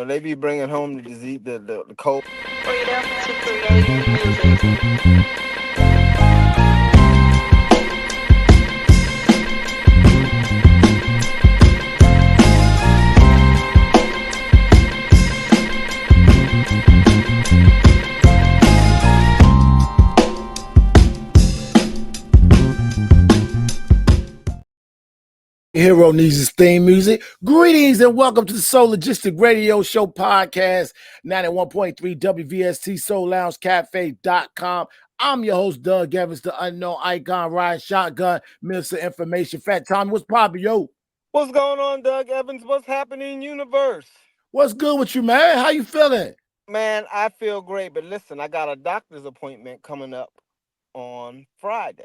They be bringing home the disease, the cold. Freedom to create music. Hero needs his theme music. Greetings and welcome to the Soul Logistic Radio Show podcast, 91.3 WVST Soul Lounge Cafe.com. I'm your host, Doug Evans, the unknown icon, riding shotgun, Minister Information. Fat Tommy, what's poppin', yo? What's going on, Doug Evans? What's happening in universe? What's good with you, man? How you feeling? Man, I feel great, but listen, I got a doctor's appointment coming up on Friday.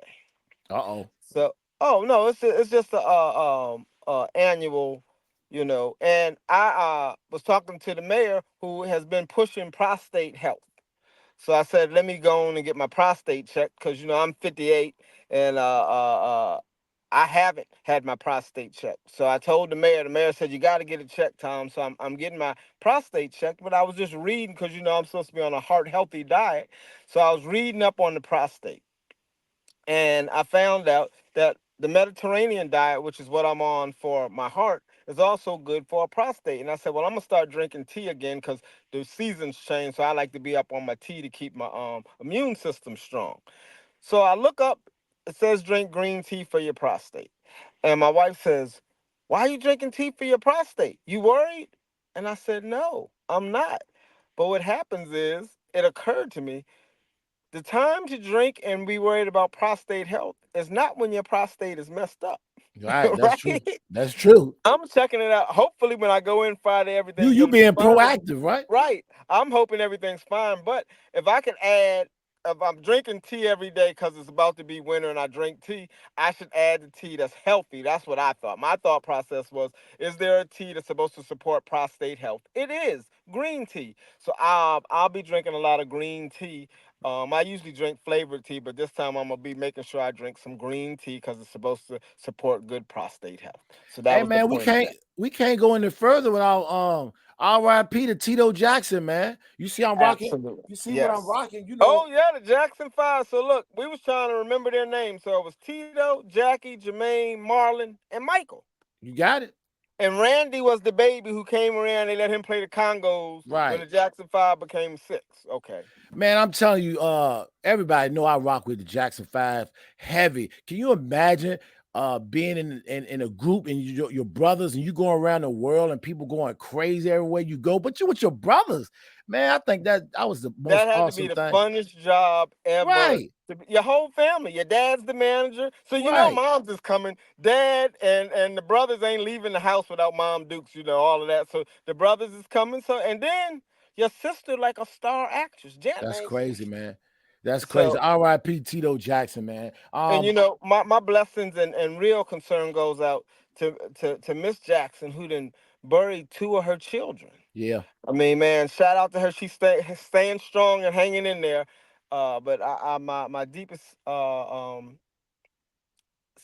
Uh-oh. So, oh no, it's just a annual, And I was talking to the mayor who has been pushing prostate health. So I said, let me go on and get my prostate checked because I'm 58 and I haven't had my prostate checked. So I told the mayor. The mayor said you got to get it checked, Tom. So I'm getting my prostate checked. But I was just reading because I'm supposed to be on a heart healthy diet. So I was reading up on the prostate, and I found out that the Mediterranean diet, which is what I'm on for my heart, is also good for a prostate. And I said, well, I'm gonna start drinking tea again because the seasons change. So I like to be up on my tea to keep my immune system strong. So I look up, it says drink green tea for your prostate. And my wife says, why are you drinking tea for your prostate? You worried? And I said, no, I'm not. But what happens is, it occurred to me, the time to drink and be worried about prostate health is not when your prostate is messed up, Right, that's true. right? That's true. I'm checking it out. Hopefully, when I go in Friday, You everything's you gonna be being fine. proactive, right? Right. I'm hoping everything's fine. But if I can add, if I'm drinking tea every day because it's about to be winter and I drink tea, I should add the tea that's healthy. That's what I thought. My thought process was, is there a tea that's supposed to support prostate health? It is green tea. So I'll be drinking a lot of green tea. I usually drink flavored tea, but this time I'm gonna be making sure I drink some green tea because it's supposed to support good prostate health. So that Hey was the man, we point of can't that. we can't go any further without R.I.P to Tito Jackson, man. You see I'm rocking? Absolutely. You see what I'm Yes. rocking? Oh yeah, the Jackson Five. So look, we was trying to remember their names. So it was Tito, Jackie, Jermaine, Marlon, and Michael. You got it? And Randy was the baby who came around. They let him play the Congos when Right. the Jackson Five became six. Okay. Man, I'm telling you, everybody know I rock with the Jackson 5 heavy. Can you imagine being in a group and your brothers and you going around the world and people going crazy everywhere you go, but you with your brothers? Man, I think that was the most That had to be awesome the thing. funnest job ever. Right, Your whole family, your dad's the manager, so right. mom's is coming. Dad and the brothers ain't leaving the house without Mom Dukes, all of that. So the brothers is coming. So and then your sister like a star actress, Janet That's ain't crazy, man. That's crazy. so. R.I.P. Tito Jackson, man. And my blessings and real concern goes out to Miss Jackson, who done buried two of her children. Yeah. I mean, man, shout out to her. She's staying strong and hanging in there. But my deepest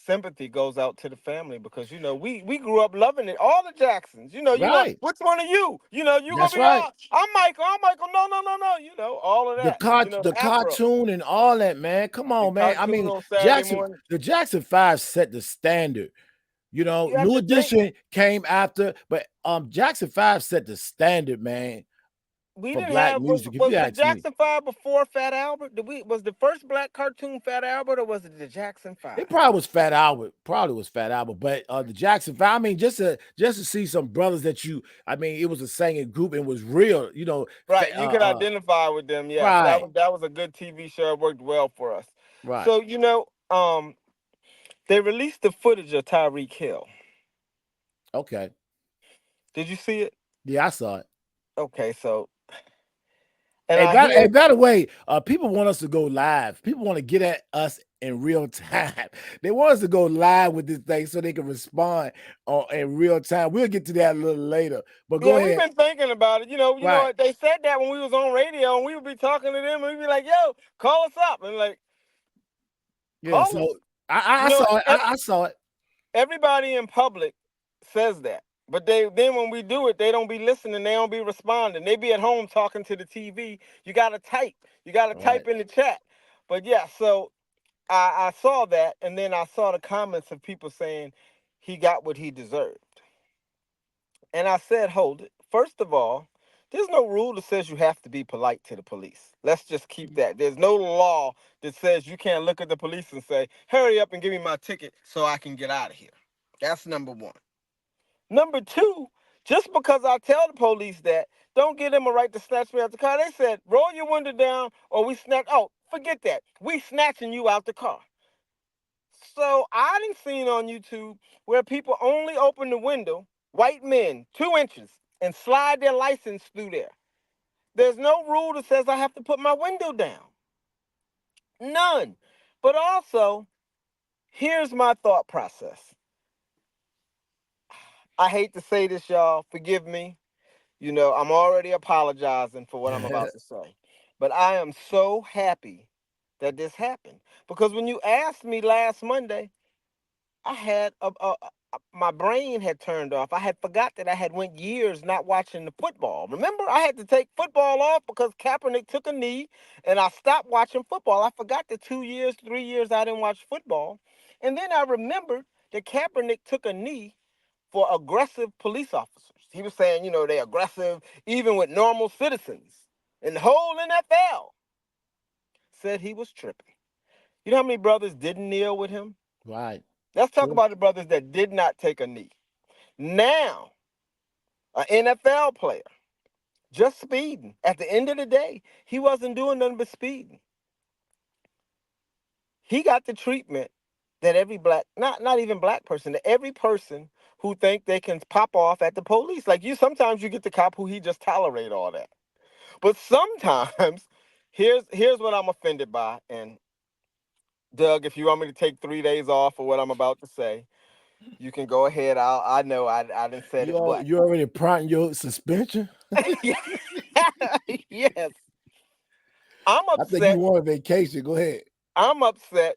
sympathy goes out to the family because we grew up loving it. All the Jacksons. Right. Which one are you? You gonna That's be right. I'm Michael. I'm Michael. No, no, no, no. All of The that. cart, the Afro. cartoon and all that, man. Come The on, man. I cartoon mean, on Saturday morning. The Jackson 5 set the standard. You have New to think. Edition came after, but Jackson 5 set the standard, man, We for didn't black have music, if was you the ask me. Jackson Five before Fat Albert? Was the first black cartoon Fat Albert or was it the Jackson Five? It probably was Fat Albert, but the Jackson 5, I mean, just to see some brothers that I mean, it was a singing group and was real, Right, you could identify with them. Yes, right, that was a good TV show. It worked well for us. right. So they released the footage of Tyreek Hill. Okay. Did you see it? Yeah, I saw it. Okay, so and Hey, I hear by the way, people want us to go live. People want to get at us in real time. They want us to go live with this thing so they can respond in real time. We'll get to that a little later. But go yeah, we've ahead. been thinking about it. Right. They said that when we was on radio and we would be talking to them and we'd be like, "Yo, call us up," and like, Yeah. call So us. I saw it. I saw it. Everybody in public says that. But then when we do it, they don't be listening. They don't be responding. They be at home talking to the TV. You gotta type. You gotta Right. type in the chat. But yeah, so I saw that, and then I saw the comments of people saying he got what he deserved. And I said, hold it. First of all, there's no rule that says you have to be polite to the police. Let's just keep that. There's no law that says you can't look at the police and say, hurry up and give me my ticket so I can get out of here. That's number one. Number two, just because I tell the police that, don't give them a right to snatch me out the car. They said, roll your window down or we snatch. Oh, forget that. We snatching you out the car. So I done seen on YouTube where people only open the window, white men, 2 inches, and slide their license through there. There's no rule that says I have to put my window down. None. But also, here's my thought process. I hate to say this, y'all. Forgive me. You know, I'm already apologizing for what I'm about to say. But I am so happy that this happened. Because when you asked me last Monday, I had my brain had turned off. I had forgot that I had went years not watching the football. Remember, I had to take football off because Kaepernick took a knee, and I stopped watching football. I forgot the 2 years, 3 years I didn't watch football, and then I remembered that Kaepernick took a knee for aggressive police officers. He was saying, you know, they're aggressive even with normal citizens. And the whole NFL said he was tripping. You know how many brothers didn't kneel with him? Right. Let's talk True. about the brothers that did not take a knee. Now, an NFL player just speeding. At the end of the day, he wasn't doing nothing but speeding. He got the treatment that every black, not even black person, that every person who think they can pop off at the police. Like you, sometimes you get the cop who he just tolerate all that. But sometimes, here's what I'm offended by. And Doug, if you want me to take 3 days off for what I'm about to say, you can go ahead. I know I didn't said it, but You already prompting your suspension? yes, I'm I think you upset. want a vacation. Go ahead. I'm upset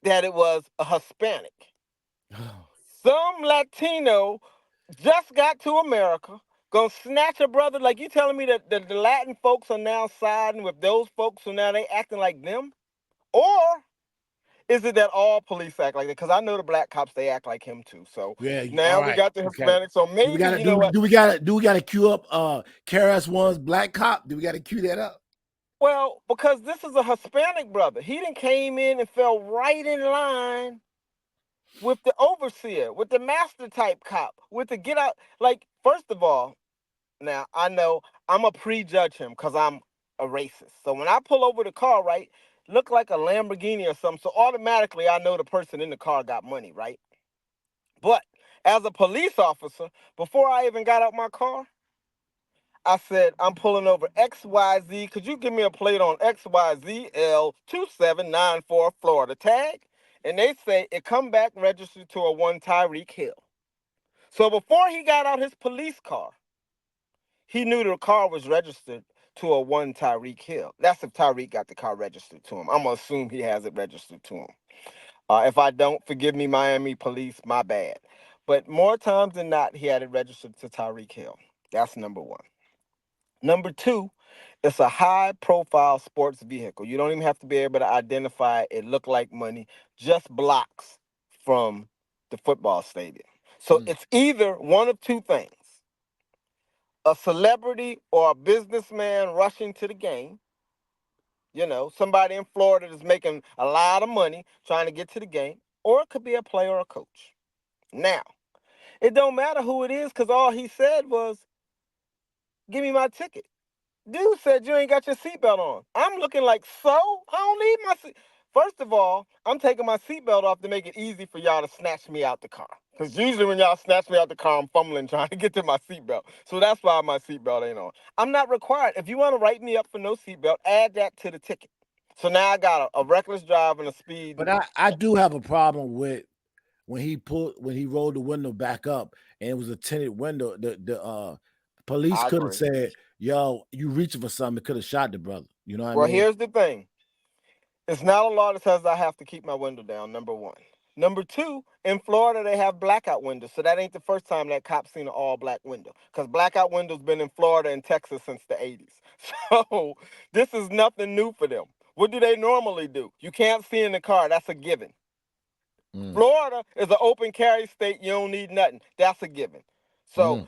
that it was a Hispanic. Some Latino just got to America, gonna snatch a brother. Like you telling me that the Latin folks are now siding with those folks, so now they acting like them? Or is it that all police act like that? Because I know the black cops, they act like him too. So Yeah, all now we right. got the Okay. Hispanic. So Do we maybe, gotta you know what? do we gotta queue up KRS One's Black Cop? Do we gotta queue that up? Well, because this is a Hispanic brother. He done came in and fell right in line with the overseer, with the master type cop, with the get out. Like, first of all, now I know I'm a prejudge him because I'm a racist. So when I pull over the car, right, look like a Lamborghini or something. So automatically I know the person in the car got money, right? But as a police officer, before I even got out my car, I said, I'm pulling over XYZ. Could you give me a plate on XYZL2794 Florida tag? And they say it come back registered to a one Tyreek Hill. So before he got out his police car, he knew the car was registered to a one Tyreek Hill. That's if Tyreek got the car registered to him. I'm gonna assume he has it registered to him. If I don't, forgive me, Miami police, my bad. But more times than not, he had it registered to Tyreek Hill. That's number one. Number two, it's a high profile sports vehicle. You don't even have to be able to identify it. It look like money, just blocks from the football stadium. So Mm. it's either one of two things: a celebrity or a businessman rushing to the game. You know, somebody in Florida that's making a lot of money trying to get to the game, or it could be a player or a coach. Now, it don't matter who it is because all he said was, give me my ticket. Dude said you ain't got your seatbelt on. I'm looking like, so? I don't need my seat. First of all, I'm taking my seatbelt off to make it easy for y'all to snatch me out the car. Because usually when y'all snatch me out the car, I'm fumbling trying to get to my seatbelt. So that's why my seatbelt ain't on. I'm not required. If you want to write me up for no seatbelt, add that to the ticket. So now I got a reckless drive and a speed. But I do have a problem with when he rolled the window back up and it was a tinted window. The police I could have agree. said, "Yo, you reaching for something." Could have shot the brother. You know what I Well, mean? here's the thing. It's not a law that says I have to keep my window down, number one. Number two, in Florida they have blackout windows, so that ain't the first time that cop seen an all black window. Cause blackout windows been in Florida and Texas since the '80s. So this is nothing new for them. What do they normally do? You can't see in the car. That's a given. Mm, Florida is an open carry state. You don't need nothing. That's a given. So mm,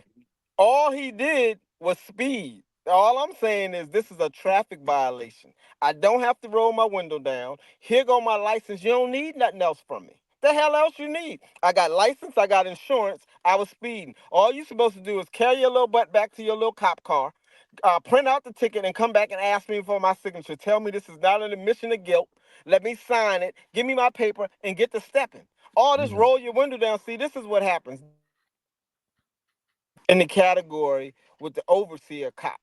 all he did was speed. All I'm saying is this is a traffic violation. I don't have to roll my window down. Here go my license. You don't need nothing else from me. The hell else you need? I got license, I got insurance, I was speeding. All you supposed to do is carry your little butt back to your little cop car, print out the ticket and come back and ask me for my signature. Tell me this is not an admission of guilt. Let me sign it, give me my paper, and get to stepping. All this mm. roll your window down. See, this is what happens in the category with the overseer cop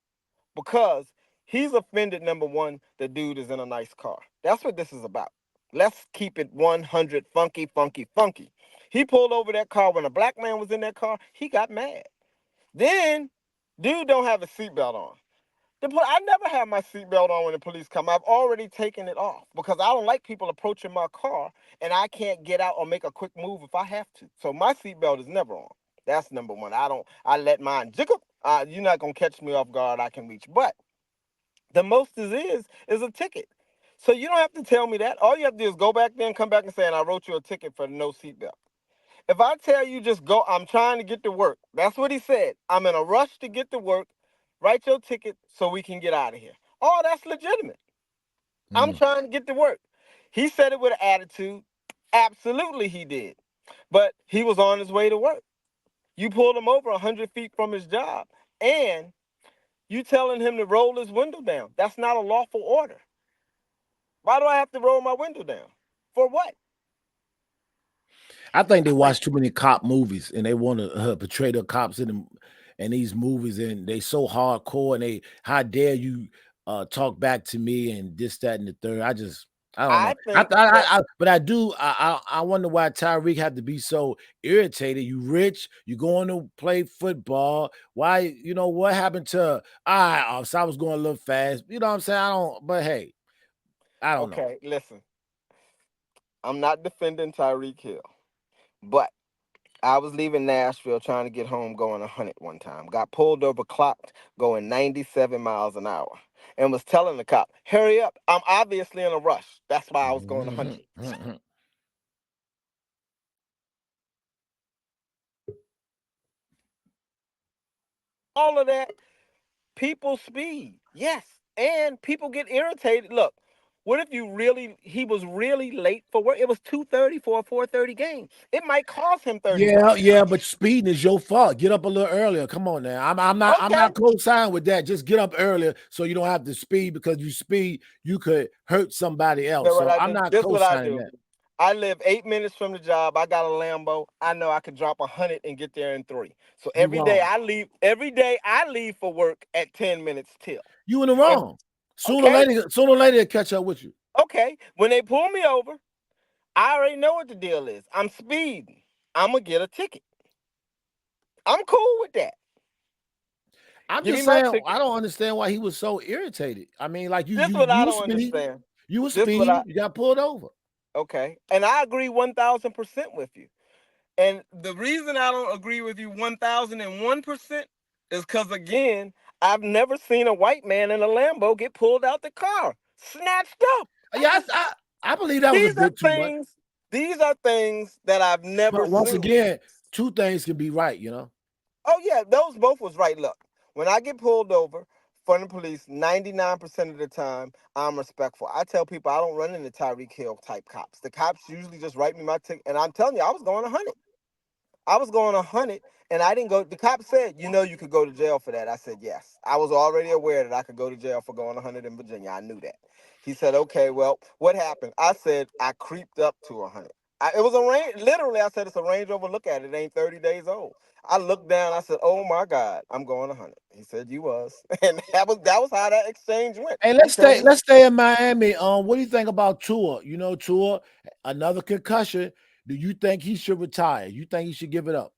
because he's offended. Number one, the dude is in a nice car. That's what this is about. Let's keep it 100 funky, funky, funky. He pulled over that car when a black man was in that car. He got mad. Then, dude don't have a seatbelt on. I never have my seatbelt on when the police come. I've already taken it off because I don't like people approaching my car and I can't get out or make a quick move if I have to. So my seatbelt is never on. That's number one. I let mine jiggle. You're not gonna catch me off guard. I can reach. But the most is a ticket. So you don't have to tell me that. All you have to do is go back there and come back and say, and I wrote you a ticket for no seatbelt. If I tell you just go, I'm trying to get to work. That's what he said. I'm in a rush to get to work. Write your ticket so we can get out of here. Oh, that's legitimate. I'm Mm. trying to get to work. He said it with an attitude. Absolutely, he did. But he was on his way to work. You pulled him over 100 feet from his job, and you telling him to roll his window down. That's not a lawful order. Why do I have to roll my window down? For what? I think they watch too many cop movies and they want to portray the cops in them in these movies, and they so hardcore, and they how dare you talk back to me and this, that, and the third. I don't know. I think that But I do. I wonder why Tyreek had to be so irritated. You rich, you going to play football. Why? You know what happened to? So I was going a little fast. You know what I'm saying? I don't. But hey, I don't know. okay, listen, I'm not defending Tyreek Hill, but I was leaving Nashville trying to get home going 100 one time. Got pulled over, clocked going 97 miles an hour, and was telling the cop, hurry up. I'm obviously in a rush. That's why I was going 100. All of that, people speed. Yes. And people get irritated. Look, what if he was really late for work? It was 2:30 for a 4:30 game. It might cost him 30 Yeah, bucks. yeah, but speeding is your fault. Get up a little earlier. Come on now. I'm Okay. not co-signing with that. Just get up earlier so you don't have to speed, because you speed, you could hurt somebody You know else. what So I I'm do? not This what I co-signing do. that. I live 8 minutes from the job. I got a Lambo. I know I could drop 100 and get there in 3. So You wrong. every day I leave for work at 10 minutes till. You in the And wrong. okay, Sooner or later, they'll catch up with you. okay. When they pull me over, I already know what the deal is. I'm speeding. I'm gonna get a ticket. I'm cool with that. I'm Give me just my saying, ticket. I don't understand why he was so irritated. I mean, like This what I you don't speed, understand. you were This what I speeding, you got pulled over. okay. And I agree 1,000% with you. And the reason I don't agree with you 1,001% is because, again, I've never seen a white man in a Lambo get pulled out the car, snatched up. Yeah, I believe that was a These are bit too much. things, these are things that I've never But once seen. again, two things can be right, you know. Oh, yeah, those both was right. Look, when I get pulled over from the police, 99% of the time, I'm respectful. I tell people I don't run into Tyreek Hill type cops. The cops usually just write me my ticket, and I'm telling you, I was going 100. I was going 100 and I didn't go. The cop said, you know, you could go to jail for that. I said, yes. I was already aware that I could go to jail for going 100 in Virginia. I knew that. He said, okay, well, what happened? I said, I creeped up to 100. It was a range. Literally, I said, it's a Range Rover. Look at it. It ain't 30 days old. I looked down. I said, oh my God, I'm going 100. He said, you was. And that was how that exchange went. Hey, He told me, let's stay in Miami. What do you think about Tua? You know, Tua, another concussion. Do you think he should retire? You think he should give it up?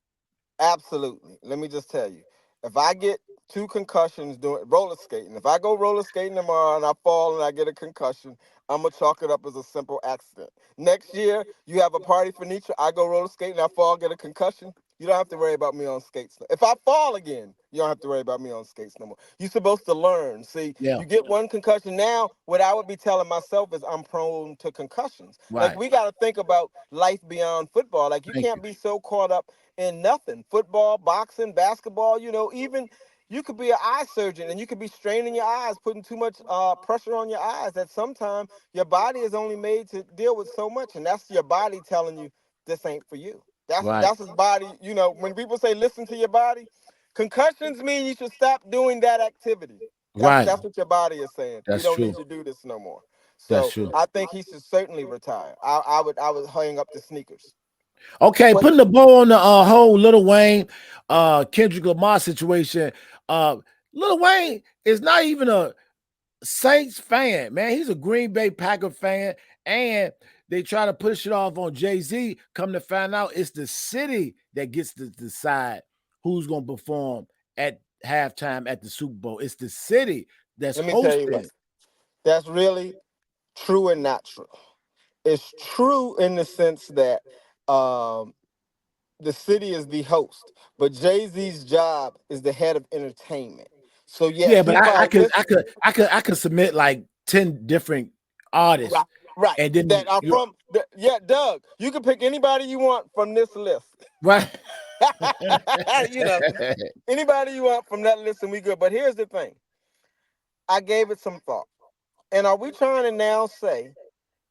absolutely. Let me just tell you, if I get 2 concussions doing roller skating, if I go roller skating tomorrow and I fall and I get a concussion, I'm gonna chalk it up as a simple accident. Next year, you have a party for Nietzsche. I go roller skating, I fall, get a concussion. You don't have to worry about me on skates. If I fall again, you don't have to worry about me on skates no more. You're supposed to learn. See, Yeah. you get one concussion now. What I would be telling myself is I'm prone to concussions. Like Right. we got to think about life beyond football. Like you Thank you. can't be so caught up in nothing. Football, boxing, basketball. Even you could be an eye surgeon and you could be straining your eyes, putting too much pressure on your eyes. At some time, your body is only made to deal with so much, and that's your body telling you this ain't for you. That's Right. that's his body. When people say listen to your body, concussions mean you should stop doing that activity. That's Right. that's what your body is saying. We That's don't true. need to do this no more. That's So true. I think he should certainly retire. I would hang up the sneakers. Okay, But putting the bow on the whole Little Wayne, Kendrick Lamar situation. Uh, Little Wayne is not even a Saints fan, man. He's a Green Bay Packer fan, and they try to push it off on Jay-Z. Come to find out, it's the city that gets to decide who's going to perform at halftime at the Super Bowl. It's the city that's let me tell you what, hosting. that's really true and not true. It's true in the sense that um, the city is the host, but Jay Z's job is the head of entertainment. So Yeah, yes, but he I probably could, I listen. could, I could, I could submit like 10 different artists, Right, right. and then That are you from yeah, Doug. You can pick anybody you want from this list. right. you know, anybody you want from that list, and we good. But here's the thing: I gave it some thought. And are we trying to now say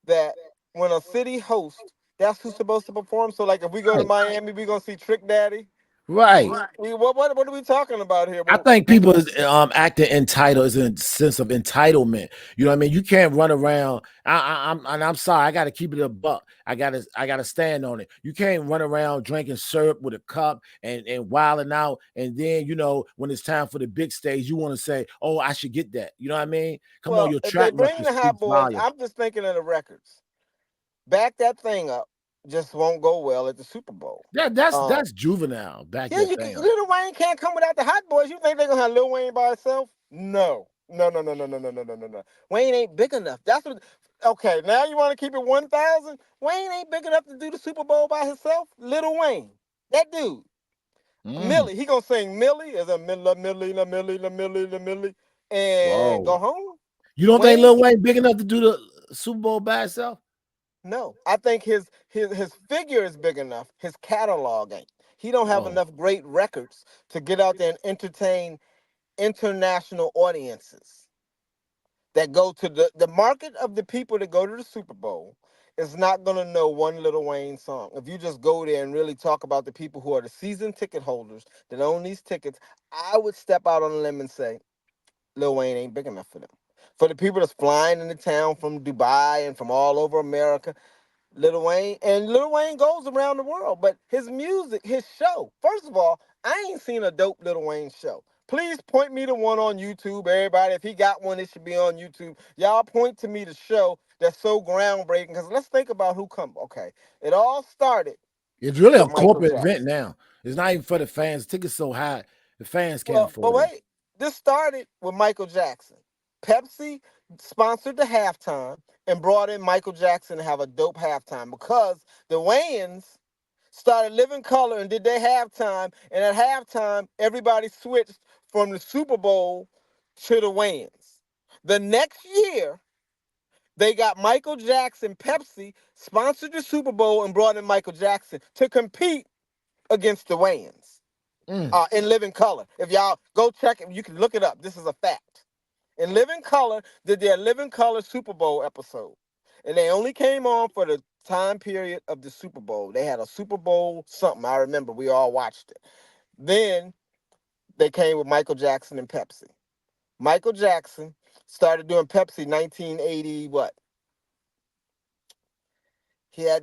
that when a city hosts, that's who's supposed to perform? So, like, if we go to Right. Miami, we gonna see Trick Daddy. Right. What are we talking about here? I think people is acting entitled is in a sense of entitlement. You know what I mean? You can't run around. I'm sorry. I got to keep it a buck. I gotta stand on it. You can't run around drinking syrup with a cup and wilding out. And then when it's time for the big stage, you want to say, "Oh, I should get that." You know what I mean? Come on, Well, your if they track bring record the hot speaks boys, volume. I'm just thinking of the records. Back that thing up just won't go well at the Super Bowl. Yeah, that's Um, that's juvenile. Back Yeah, that thing up. Lil Wayne can't come without the Hot Boys. You think they're gonna have Lil Wayne by himself? No, no, no, no, no, no, no, no, no, no, no. Wayne ain't big enough. That's what. Okay, now you want to keep it 1,000? Wayne ain't big enough to do the Super Bowl by himself. Lil Wayne, that dude, Mm. Millie, he gonna sing Millie as a Millie, Millie, la Millie, la Millie, la Millie, and Whoa. go home. You don't think Wayne, Lil Wayne big enough to do the Super Bowl by itself? no, I think his figure is big enough. His catalog ain't. He don't have Oh. enough great records to get out there and entertain international audiences that go to the market of the people that go to the Super Bowl is not going to know one Little Wayne song. If you just go there and really talk about the people who are the season ticket holders that own these tickets, I would step out on a limb and say Lil Wayne ain't big enough for them. For the people that's flying into town from Dubai and from all over America, Lil Wayne goes around the world, but his music, his show. First of all, I ain't seen a dope Lil Wayne show. Please point me to one on YouTube, everybody. If he got one, it should be on YouTube. Y'all point to me the show that's so groundbreaking. Because let's think about who come. Okay, it all started It's really a with Michael corporate event Jackson. now. It's not even for the fans. Tickets so high, the fans can't Well, but afford it. wait, this started with Michael Jackson. Pepsi sponsored the halftime and brought in Michael Jackson to have a dope halftime because the Wayans started Living Color and did their halftime. And at halftime, everybody switched from the Super Bowl to the Wayans. The next year, they got Michael Jackson, Pepsi sponsored the Super Bowl and brought in Michael Jackson to compete against the Wayans Mm. in Living Color. If y'all go check it, you can look it up. This is a fact. In Living Color did their Living Color Super Bowl episode. And they only came on for the time period of the Super Bowl. They had a Super Bowl something. I remember we all watched it. Then they came with Michael Jackson and Pepsi. Michael Jackson started doing Pepsi 1980 what?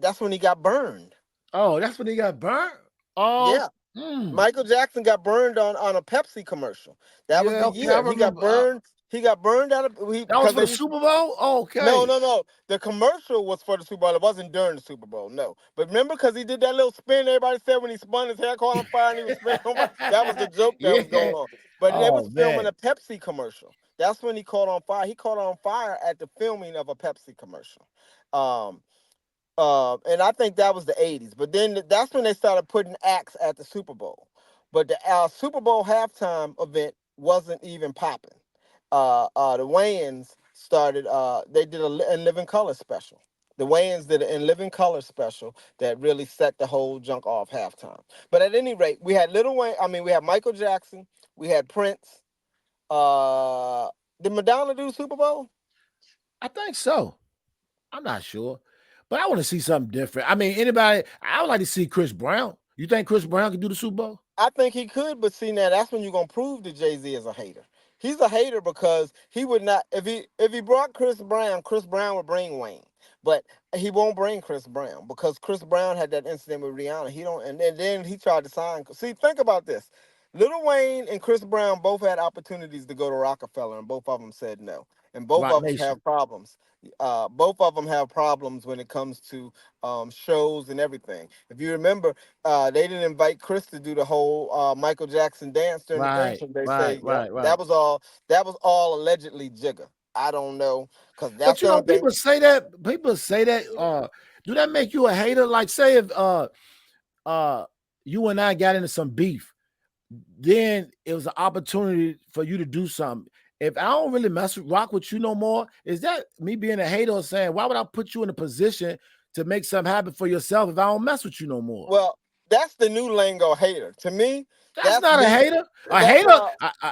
That's when he got burned. Oh, that's when he got burnt. Oh, Yeah. mm. Michael Jackson got burned on a Pepsi commercial. That was Yeah. the Okay, I year he got remember. burned. He got burned out of That was because for they the used. Super Bowl? No, Okay. no, no. The commercial was for the Super Bowl. It wasn't during the Super Bowl. No, but remember because he did that little spin. Everybody said when he spun his hair caught on fire and he was spinning on fire. That was the joke that was Yeah. going on. But they was Oh filming man. a Pepsi commercial. That's when he caught on fire. He caught on fire at the filming of a Pepsi commercial. Um, and I think that was the '80s. But then that's when they started putting acts at the Super Bowl. But the Super Bowl halftime event wasn't even popping. The Wayans started. They did a In Living Color special. The Wayans did an In Living Color special that really set the whole junk off halftime. But at any rate, we had Little Wayne. I mean, we had Michael Jackson. We had Prince. Uh, did Madonna do Super Bowl? I think so. I'm not sure. But I want to see something different. I mean, anybody, I would like to see Chris Brown. You think Chris Brown can do the Super Bowl? I think he could, but see now that's when you're gonna prove that Jay Z is a hater. He's a hater because he would not if he brought Chris Brown would bring Wayne, but he won't bring Chris Brown because Chris Brown had that incident with Rihanna. He don't, and then he tried to sign. See, think about this: Lil Wayne and Chris Brown both had opportunities to go to Rockefeller, and both of them said no, and both Rock of them Nation. have problems. Both of them have problems when it comes to shows and everything. If you remember, they didn't invite Chris to do the whole Michael Jackson dance during the thing Right, because they right, say, yep, right, right. that was all allegedly jigger. I don't know because But that's you the know, only thing. people say that. People say that. Do that make you a hater? Like, say if uh you and I got into some beef, then it was an opportunity for you to do something. If I don't really rock with you no more, is that me being a hater or saying why would I put you in a position to make something happen for yourself if I don't mess with you no more? Well, that's the new lingo hater. To me, That's that's not a me. hater. A That's hater,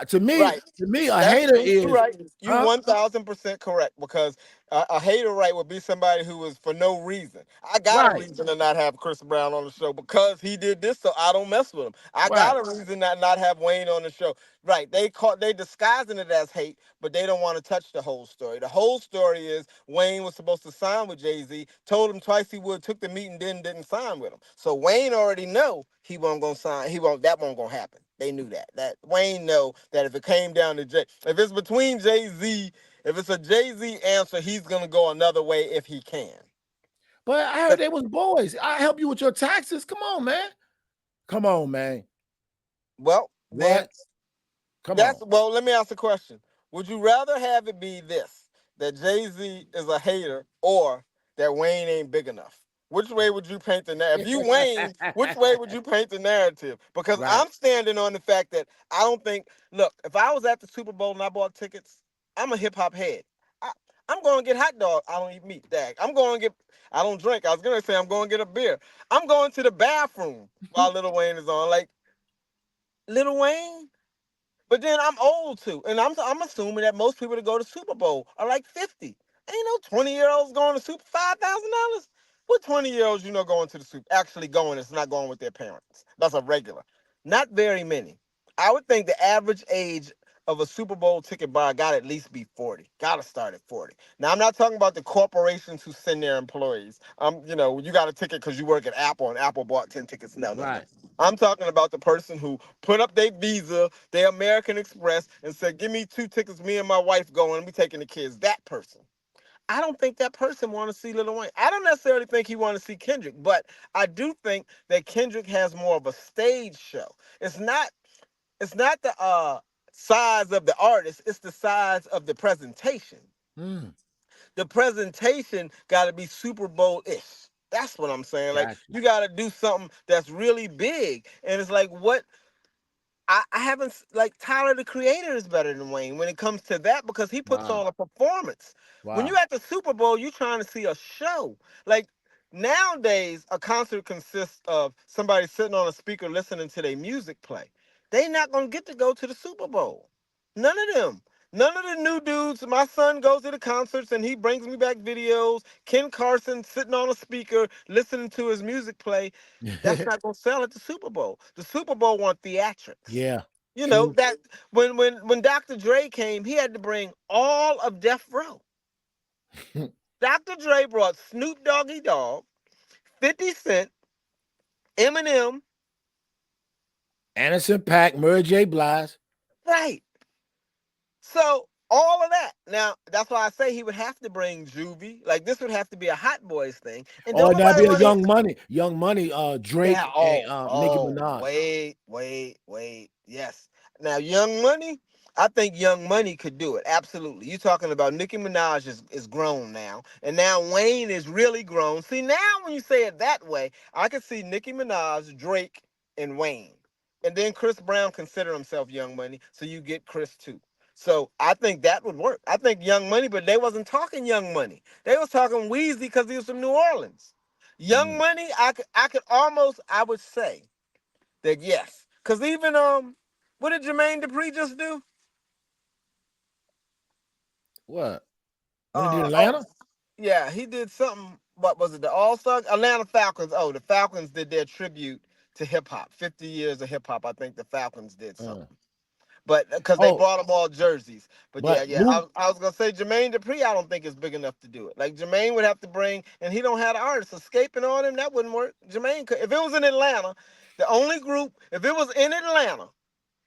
to me, right. a That's hater you is, right. You huh? 1,000% correct because a hater right would be somebody who is for no reason. I got a Right, reason to not have Chris Brown on the show because he did this, so I don't mess with him. I right. got a reason to not have Wayne on the show. Right? They disguising it as hate, but they don't want to touch the whole story. The whole story is Wayne was supposed to sign with Jay Z, told him twice he would, took the meeting, then didn't sign with him. So Wayne already know he wasn't gonna sign. He won't. That won't gonna happen. They knew that. That Wayne know that if it came down to Jay, if it's between Jay Z, if it's a Jay Z answer, he's gonna go another way if he can. But I heard they was boys. I help you with your taxes. Come on, man. Come on, man. Well, then What? Come that's on. well. Let me ask a question. Would you rather have it be this that Jay Z is a hater or that Wayne ain't big enough? Which way would you paint the narrative? If you Wayne, which way would you paint the narrative? Because Right. I'm standing on the fact that I don't think. Look, if I was at the Super Bowl and I bought tickets, I'm a hip hop head. I, I'm going to get hot dog. I don't eat meat. Dag. I'm going to get. I don't drink. I was gonna say I'm going to get a beer. I'm going to the bathroom while Lil Wayne is on. Like Lil Wayne. But then I'm old too, and I'm assuming that most people that go to Super Bowl are like 50. Ain't no 20-year-olds going to Super $5,000. What 20-year-olds you know going to the Super actually going? It's not going with their parents. That's a regular. Not very many. I would think the average age of a Super Bowl ticket buyer got to at least be 40. Got to start at 40. Now I'm not talking about the corporations who send their employees. You got a ticket because you work at Apple and Apple bought 10 tickets. No, no, no. Right. I'm talking about the person who put up their Visa, their American Express, and said, "Give me 2 tickets. Me and my wife going. And we taking the kids." That person. I don't think that person want to see Lil Wayne. I don't necessarily think he want to see Kendrick, but I do think that Kendrick has more of a stage show. It's not. It's not the size of the artist. It's the size of the presentation. Mm, The presentation got to be Super Bowl ish. That's what I'm saying. Like got you. you got to do something that's really big, and it's like what I haven't like Tyler the Creator is better than Wayne when it comes to that because he puts Wow. on a performance. When you Wow. at the Super Bowl, you trying to see a show. Like nowadays, a concert consists of somebody sitting on a speaker listening to their music play. They not gonna get to go to the Super Bowl. None of them. None of the new dudes. My son goes to the concerts and he brings me back videos. Ken Carson sitting on a speaker listening to his music play. That's not gonna sell at the Super Bowl. The Super Bowl want theatrics. Yeah. You know True. that when Dr. Dre came, he had to bring all of Death Row. Dr. Dre brought Snoop Doggy Dogg, 50 Cent, Eminem, Anderson Pack, Murray J. Blige. right? So All of that. Now, that's why I say he would have to bring Juvie. Like this would have to be a Hot Boys thing. And don't Or that'd nobody be a want to. Young Money, Yeah. Drake and Oh. Nicki Oh. Minaj. Wait. Yes. Now, Young Money. I think Young Money could do it. Absolutely. You talking about Nicki Minaj is grown now, and now Wayne is really grown. See, now when you say it that way, I could see Nicki Minaj, Drake, and Wayne, and then Chris Brown consider himself Young Money, so you get Chris too. So I think that would work. I think Young Money, but they wasn't talking Young Money. They was talking Weezy because he was from New Orleans. Young Mm. Money, I could almost, I would say that yes, because even what did Jermaine Dupri just do? What? When he did Oh Atlanta? yeah, he did something. What was it? The All Star Atlanta Falcons. Oh, the Falcons did their tribute to hip hop. 50 years of hip hop. I think the Falcons did Uh, something. But because they oh, brought them all jerseys. But yeah, but yeah. move. I was gonna say Jermaine Dupri. I don't think is big enough to do it. Like Jermaine would have to bring, and he don't have the artists escaping on him. That wouldn't work. Jermaine could. If it was in Atlanta, the only group. If it was in Atlanta,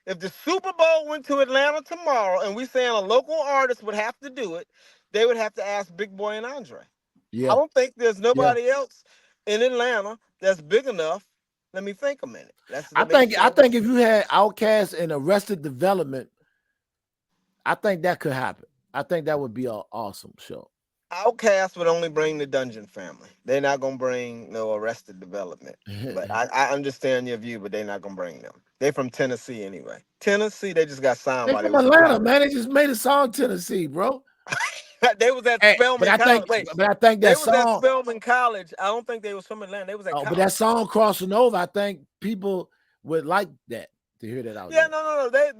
if the Super Bowl went to Atlanta tomorrow, and we saying a local artist would have to do it, they would have to ask Big Boy and Andre. I Yeah, don't think there's yeah. nobody else in Atlanta that's big enough. Let me think a minute. I Let make think I sure. think if you had Outkast and Arrested Development, I think that could happen. I think that would be an awesome show. Outcast would only bring the Dungeon Family. They're not gonna bring no Arrested Development. But I understand your view, but they're not gonna bring them. They from Tennessee anyway. Tennessee, they just got signed They while they from was in Atlanta, college. man. They just made a song Tennessee, bro. They was at Hey, but Spelman I think, College. Wait, but I think they that was at song, Spelman College. I don't think they was from Atlanta. They was at but that college. song crossing over, I think people would like that to hear that out Yeah, there. no. They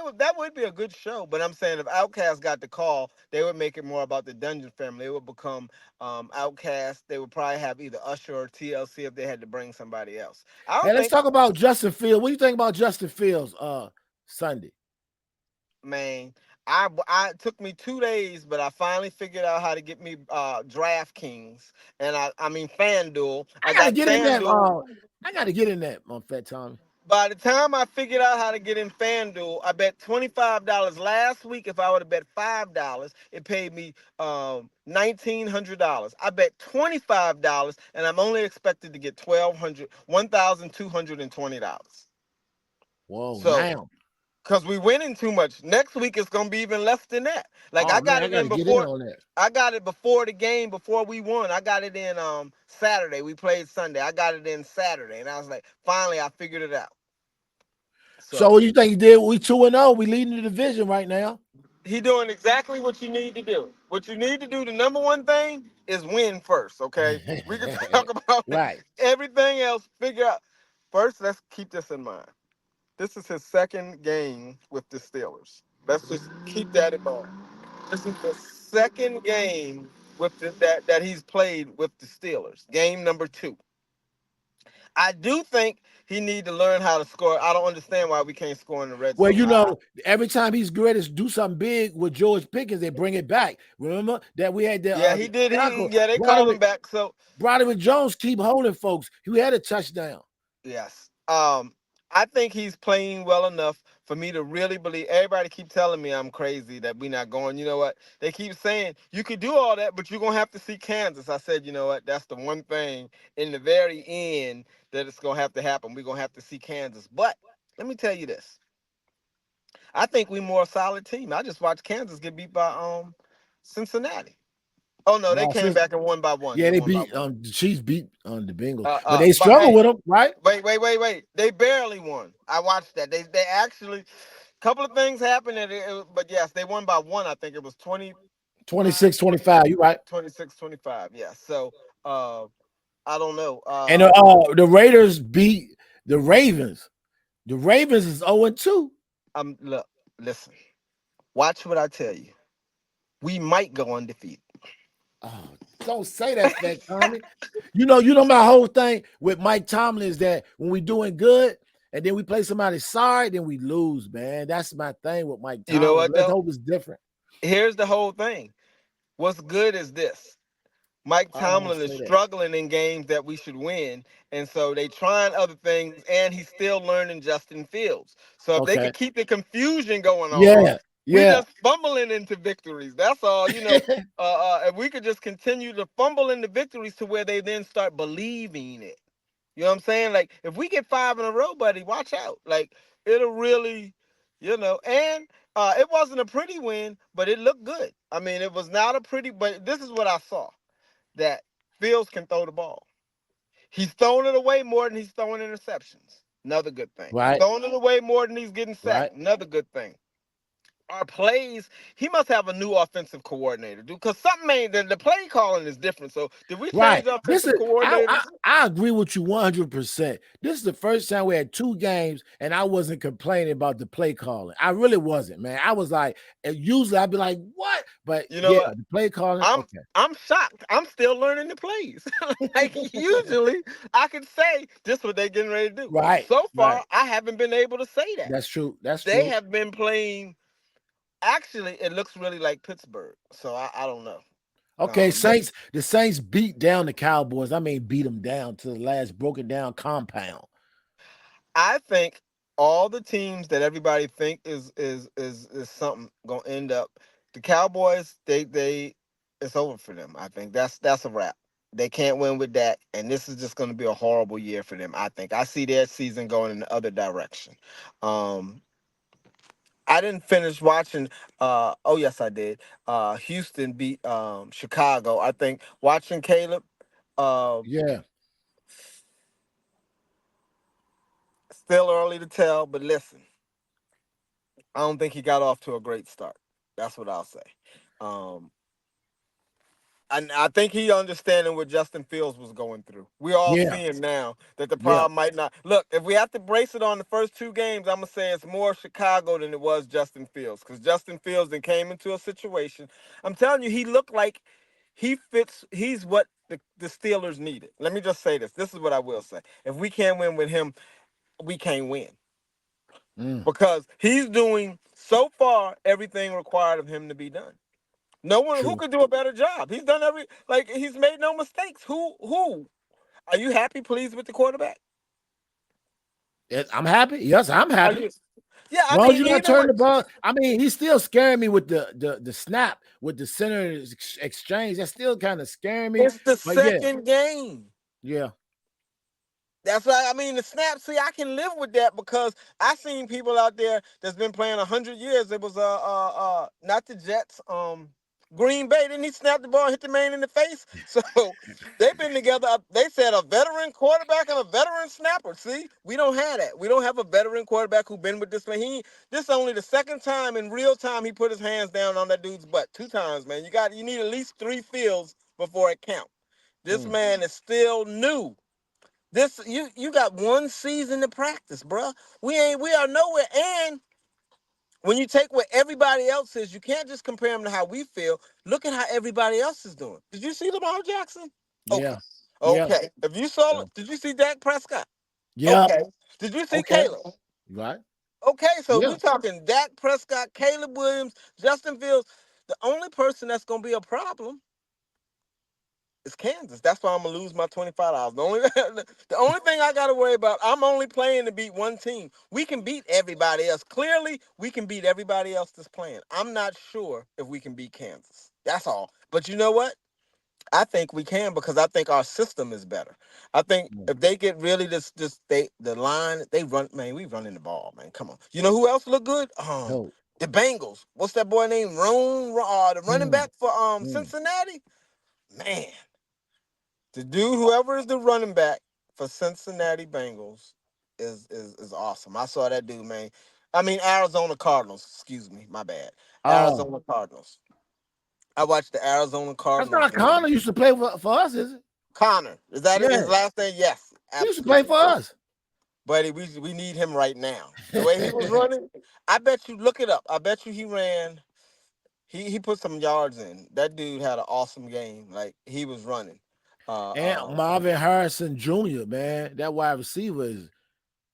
would, that would be a good show. But I'm saying if Outkast got the call, they would make it more about the Dungeon Family. It would become Outkast. They would probably have either Usher or TLC if they had to bring somebody else. I Hey, don't let's think, talk about Justin Fields. What do you think about Justin Fields? Sunday. man. I took me 2 days, but I finally figured out how to get me DraftKings and I mean FanDuel. I I gotta got get in that. FanDuel. I gotta get in that, Fat Tommy. By the time I figured out how to get in FanDuel, I bet $25 last week. If I would have bet $5, it paid me $1,900. I bet $25, and I'm only expected to get $1,220. Whoa, So, now. because we winning too much, next week it's gonna be even less than that. Like Oh I man, got I it gotta in get in before. on that. I got it before the game, before we won. I got it in Saturday. We played Sunday. I got it in Saturday, and I was like, finally, I figured it out. So So what do you think he did? We 2-0. We leading the division right now. he doing exactly what you need to do. What you need to do, the number one thing is win first, okay? We can talk about Right. everything else, figure out. First, let's keep this in mind. This is his second game with the Steelers. Let's just keep that in mind. This is the second game with that he's played with the Steelers. Game number two. I do think he need to learn how to score. I don't understand why we can't score in the red Well, zone. you know, every time he's ready to do something big with George Pickens, they bring it back. Remember that we had the Yeah, he did. tackle They called him Broderick, back. So Broderick Jones keep holding folks. He had a touchdown. yes. I think he's playing well enough for me to really believe. Everybody keep telling me I'm crazy that we not going. You know what? They keep saying you could do all that, but you're gonna have to see Kansas. I said, you know what? That's the one thing in the very end that it's gonna have to happen. We're gonna have to see Kansas. But let me tell you this. I think we more a solid team. I just watched Kansas get beat by Cincinnati. Oh no, they No, came since back and won by one. yeah, They they won by beat one. the Chiefs beat the Bengals, but they But struggle hey, with them, right? wait. They barely won. I watched that. They actually couple of things happened, but yes, they won by one. I think it was 25, 26-25. You right? 26, 25. Yeah. So I don't know. And the Raiders beat the Ravens. The Ravens is 0-2. look, listen, watch what I tell you. We might go undefeated. Oh, don't say that, Fat Tommy. You know my whole thing with Mike Tomlin is that when we doing good and then we play somebody sorry, then we lose, man. That's my thing with Mike You know Tomlin. what Let's though? hope it's different. Here's the whole thing. What's good is this. Mike Oh, don't Tomlin is say that. struggling in games that we should win, and so they trying other things, and he's still learning Justin Fields. So if they Okay. could keep the confusion going on, Yeah. We Yeah. just fumbling into victories. That's all. If we could just continue to fumble into victories to where they then start believing it. You know what I'm saying? Like if we get 5 in a row, buddy, watch out. Like it'll really, and it wasn't a pretty win, but it looked good. I mean, it was not a pretty, but this is what I saw, that Fields can throw the ball. He's throwing it away more than he's throwing interceptions. Another good thing. He's Right. throwing it away more than he's getting Right. sacked. Another good thing. Our plays, he must have a new offensive coordinator, dude. Because something ain't, the play calling is different. So did we Right. change This offensive is coordinators? I agree with you 100%. This is the first time we had 2 games and I wasn't complaining about the play calling. I really wasn't, man. I was like, and usually I'd be like, what? But You know yeah, what? the play calling, I'm okay. I'm shocked. I'm still learning the plays. Like usually I could say this is what they're getting ready to do. Right, So right. far, I haven't been able to say that. That's true. That's They true. have been playing, actually, it looks really like Pittsburgh. So I don't know. Okay, But The Saints beat down the Cowboys. I mean, beat them down to the last broken down compound. I think all the teams that everybody think is something gonna end up. The Cowboys, they it's over for them. I think that's a wrap. They can't win with that, and this is just going to be a horrible year for them. I think I see their season going in the other direction. Um, I didn't finish watching. Oh yes, I did. Houston beat Chicago. I think watching Caleb. Um, Yeah. Still early to tell, but listen, I don't think he got off to a great start. That's what I'll say. Um, and I think he understanding what Justin Fields was going through. We all Yeah. seeing now that the Yeah. problem might not look. If we have to brace it on the first 2 games, I'm gonna say it's more Chicago than it was Justin Fields, because Justin Fields then came into a situation. I'm telling you, he looked like he fits. He's what the Steelers needed. Let me just say this. This is what I will say. If we can't win with him, we can't win, Mm, because he's doing so far everything required of him to be done. No one who true. could do a better job. He's done he's made no mistakes. Who are you happy, pleased with the quarterback? I'm happy. Yes, I'm Are happy. you? Yeah, As I long as mean, you're not either way, turning the ball. I mean, he's still scaring me with the snap with the center exchange. That's still kind of scaring me. it's the But yeah, second game. yeah, That's why I mean the snap. See, I can live with that because I seen people out there that's been playing 100 years. It was not the Jets, Green Bay. Didn't he snap the ball and hit the man in the face? So they've been together. They said a veteran quarterback and a veteran snapper. See, we don't have that. We don't have a veteran quarterback who been with this man. This is only the second time in real time he put his hands down on that dude's butt. 2 times, man. You need at least 3 fields before it count. This mm, man is still new. This you got 1 season to practice, bruh. We are nowhere. And when you take what everybody else is, you can't just compare them to how we feel. Look at how everybody else is doing. Did you see Lamar Jackson? Okay. yeah, yeah, Okay. If you saw yeah, it, did you see Dak Prescott? yeah. Okay. Did you see Okay, Caleb? right. Okay, so Yeah. we talking Dak Prescott, Caleb Williams, Justin Fields. The only person that's gonna be a problem, it's Kansas. That's why I'm gonna lose my $25. The only thing I gotta worry about, I'm only playing to beat one team. We can beat everybody else. Clearly, we can beat everybody else that's playing. I'm not sure if we can beat Kansas. That's all. But you know what? I think we can, because I think our system is better. I think Mm. if they get really the line, they run, man, we running the ball, man. Come on. You know who else look good? Oh, The Bengals. What's that boy named? The running mm, back for mm. Cincinnati? Man, the dude, whoever is the running back for Cincinnati Bengals, is awesome. I saw that dude, man. I mean Arizona Cardinals. Excuse me, my bad. Oh, Arizona Cardinals. I watched the Arizona that's Cardinals not game. Connor used to play for us, is it? Connor, is that his Yeah, last name? Yes, he used to play for absolutely. us. Buddy, we need him right now. The way he was running, I bet you look it up. I bet you he ran. He put some yards in. That dude had an awesome game. Like he was running. Uh, And uh, Marvin Harrison Jr., man, that wide receiver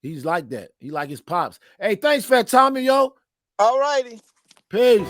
he's like that. He like his pops. Hey, thanks for that, Tommy, yo. all righty. Peace.